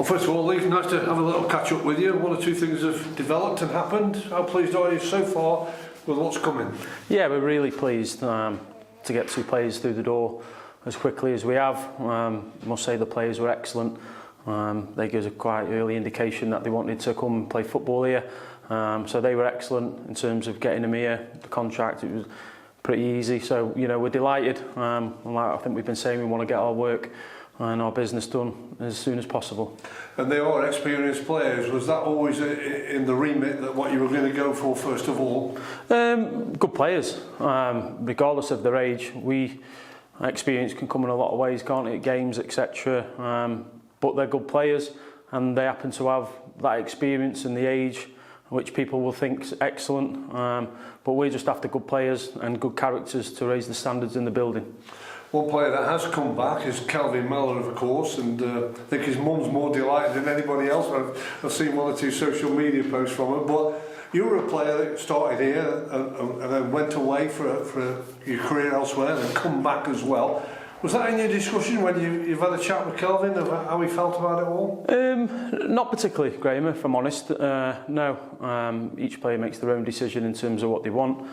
Well, first of all, Lee, nice to have a little catch up with you. One or two things have developed and happened. How pleased are you so far with what's coming? Yeah, we're really pleased to get 2 players through the door as quickly as we have. I must say the players were excellent. They gave us a quite early indication that they wanted to come and play football here. So they were excellent in terms of getting them here. The contract, it was pretty easy. So, you know, we're delighted. I think we've been saying we want to get our work and our business done as soon as possible. And they are experienced players. Was that always in the remit that what you were going to go for first of all? Good players, regardless of their age. Experience can come in a lot of ways, can't it? Games, etc. But they're good players, and they happen to have that experience and the age, which people will think is excellent. But we're just after good players and good characters to raise the standards in the building. One player that has come back is Kelvin Mellor, of course, and I think his mum's more delighted than anybody else. I've seen 1 or 2 social media posts from her. But you were a player that started here and then went away for your career elsewhere and come back as well. Was that in your discussion when you've had a chat with Kelvin of how he felt about it all? Not particularly, Graham, if I'm honest. No. Each player makes their own decision in terms of what they want.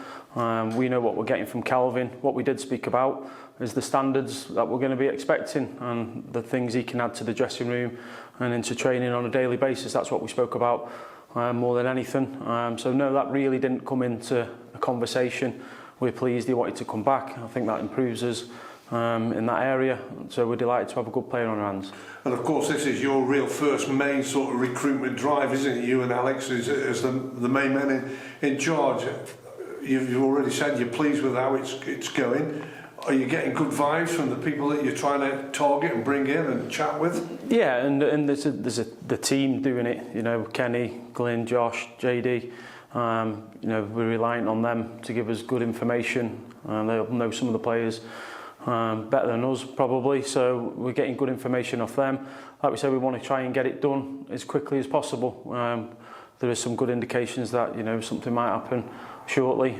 We know what we're getting from Kelvin. What we did speak about is the standards that we're going to be expecting and the things he can add to the dressing room and into training on a daily basis. That's what we spoke about more than anything. So no, that really didn't come into a conversation. We're pleased he wanted to come back. I think that improves us in that area, so we're delighted to have a good player on our hands. And of course this is your real first main sort of recruitment drive, isn't it? You and Alex as the main men in charge. You've already said you're pleased with how it's going. Are you getting good vibes from the people that you're trying to target and bring in and chat with? Yeah, and there's the team doing it, you know, Kenny, Glyn, Josh, JD. You know, we're reliant on them to give us good information. They'll know some of the players better than us probably, so we're getting good information off them. Like we said, we want to try and get it done as quickly as possible. There is some good indications that, you know, something might happen shortly,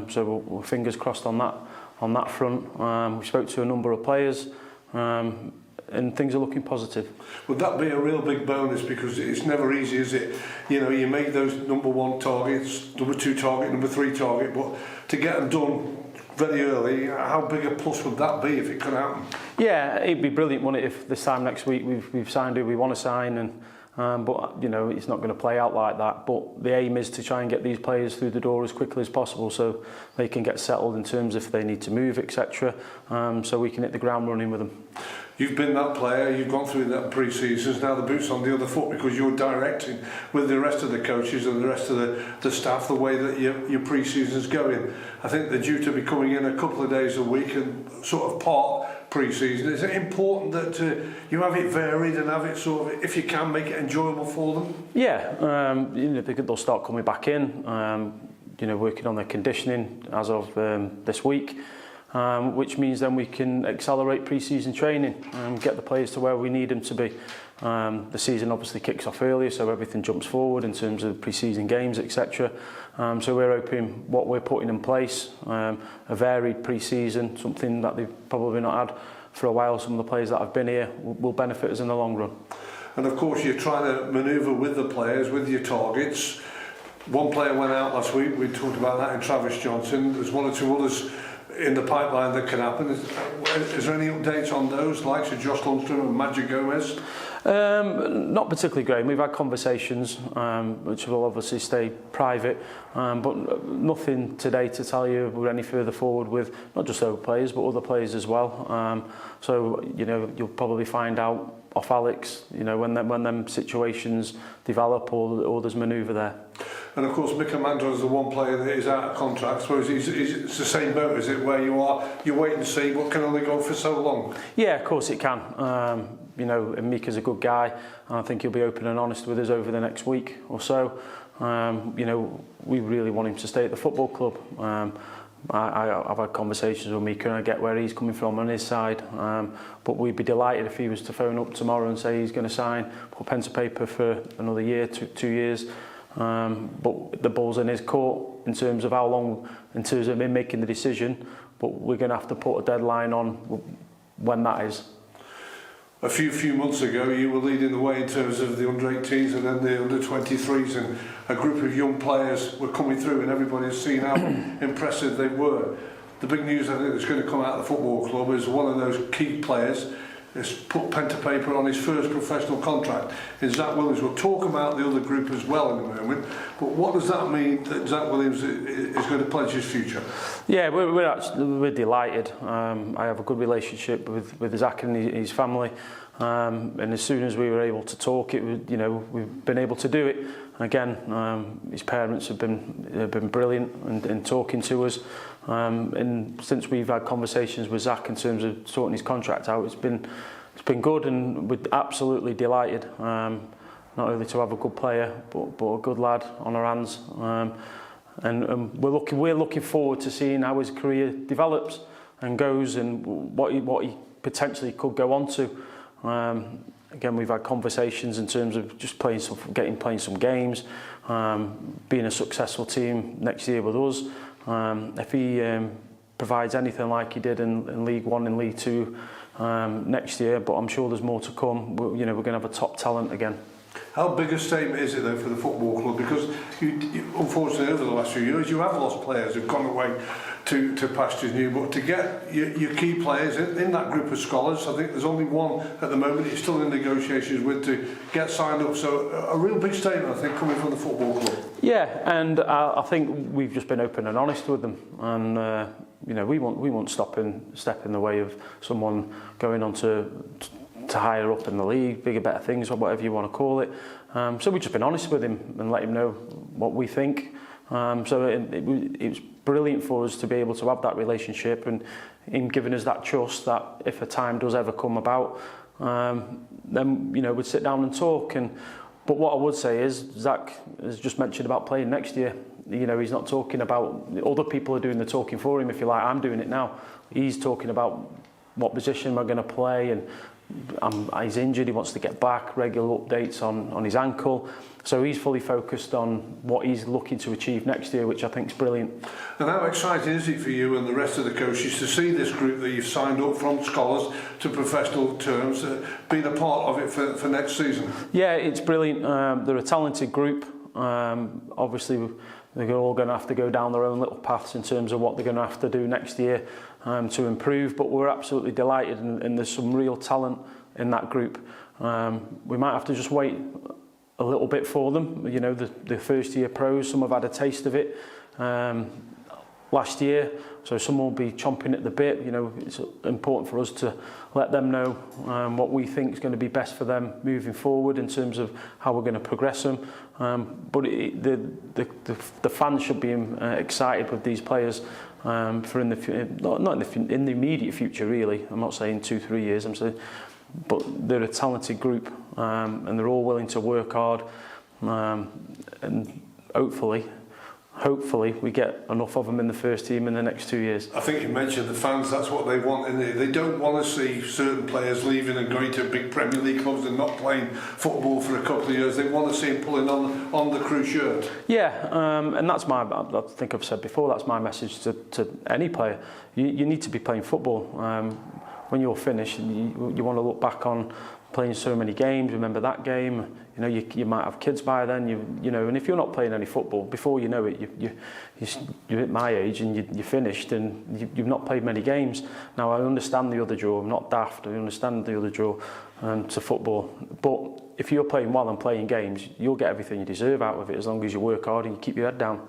so we're fingers crossed on that front. We spoke to a number of players and things are looking positive. Would that be a real big bonus, because it's never easy, is it? You know, you make those number 1 targets, number 2 target, number 3 target, but to get them done very early, how big a plus would that be if it could happen? Yeah, it'd be brilliant, wouldn't it, if this time next week we've signed who we want to sign, and but you know, it's not going to play out like that. But the aim is to try and get these players through the door as quickly as possible, so they can get settled in terms if they need to move, etc. So we can hit the ground running with them. You've been that player, you've gone through that pre-seasons, now the boot's on the other foot because you're directing with the rest of the coaches and the rest of the staff the way that your pre-season's going. I think they're due to be coming in a couple of days a week and sort of part pre-season. Is it important that you have it varied and have it sort of, if you can, make it enjoyable for them? Yeah, you know, they'll start coming back in, you know, working on their conditioning as of this week. Which means then we can accelerate pre-season training and get the players to where we need them to be. The season obviously kicks off earlier, so everything jumps forward in terms of pre-season games, etc. So we're hoping what we're putting in place, a varied pre-season, something that they've probably not had for a while. Some of the players that have been here will benefit us in the long run. And of course you're trying to manoeuvre with the players, with your targets. One player went out last week, we talked about that in Travis Johnson. There's 1 or 2 others in the pipeline that can happen. Is there any updates on those, likes of Josh Lundstrom and Magic Gomez? Not particularly, Graham. We've had conversations which will obviously stay private, but nothing today to tell you we're any further forward with not just those players but other players as well. So you know, you'll probably find out off Alex, you know, when them situations develop or there's manoeuvre there. And of course, Mick Amanda is the one player that is out of contract. I suppose it's the same boat, is it, where you're waiting to see, but can only go for so long? Yeah, of course it can. You know, Mika's a good guy, and I think he'll be open and honest with us over the next week or so. You know, we really want him to stay at the football club. I've had conversations with Mika and I get where he's coming from on his side, but we'd be delighted if he was to phone up tomorrow and say he's going to sign, put pen to paper for another year, 2 years. But the ball's in his court in terms of how long, in terms of him making the decision, but we're going to have to put a deadline on when that is. A few months ago, you were leading the way in terms of the under-18s and then the under-23s, and a group of young players were coming through, and everybody has seen how impressive they were. The big news I think that's going to come out of the football club is one of those key players has put pen to paper on his first professional contract. And Zac Williams, will talk about the other group as well in a moment, but what does that mean that Zac Williams is going to pledge his future? Yeah, we're delighted. I have a good relationship with Zac and his family, and as soon as we were able to talk, we've been able to do it. Again, his parents have been brilliant in talking to us, and since we've had conversations with Zac in terms of sorting his contract out, it's been good, and we're absolutely delighted. Not only to have a good player, but a good lad on our hands. And we're looking forward to seeing how his career develops and goes, and what he potentially could go on to. Again, we've had conversations in terms of just playing some games, being a successful team next year with us. If he provides anything like he did in League One and League Two next year, but I'm sure there's more to come. We're going to have a top talent again. How big a statement is it though for the football club? Because you unfortunately over the last few years you have lost players who've gone away to pastures new, but to get your key players in that group of scholars, I think there's only one at the moment he's still in negotiations with to get signed up, so a real big statement I think coming from the football club. Yeah, and I think we've just been open and honest with them, and we won't step in the way of someone going on to higher up in the league, bigger, better things, or whatever you want to call it. So we've just been honest with him and let him know what we think. So it was brilliant for us to be able to have that relationship, and him giving us that trust that if a time does ever come about, then we'd sit down and talk. But what I would say is Zac has just mentioned about playing next year. He's not talking about other people are doing the talking for him. If you like, I'm doing it now. He's talking about what position am I going to play, and he's injured, he wants to get back, regular updates on his ankle. So he's fully focused on what he's looking to achieve next year, which I think is brilliant. And how exciting is it for you and the rest of the coaches to see this group that you've signed up from scholars to professional terms being a part of it for next season? Yeah, it's brilliant. They're a talented group. Obviously, they're all going to have to go down their own little paths in terms of what they're going to have to do next year to improve, but we're absolutely delighted, and there's some real talent in that group. We might have to just wait a little bit for them. The first year pros, some have had a taste of it last year, so some will be chomping at the bit. It's important for us to let them know what we think is going to be best for them moving forward in terms of how we're going to progress them. But the fans should be excited with these players for in the immediate future. Really, I'm not saying 2-3 years. I'm saying, but they're a talented group, and they're all willing to work hard, and hopefully we get enough of them in the first team in the next 2 years. I think you mentioned the fans, that's what they want, and they don't want to see certain players leaving and going to big Premier League clubs and not playing football for a couple of years. They want to see them pulling on the crew shirt. Yeah, and that's I think I've said before, that's my message to any player. You need to be playing football. When you're finished, you want to look back on playing so many games, remember that game. You might have kids by then, and if you're not playing any football, before you know it, you're at my age and you're finished and you've not played many games. Now, I understand the other draw, I'm not daft, I understand the other draw to football, but if you're playing well and playing games, you'll get everything you deserve out of it as long as you work hard and you keep your head down.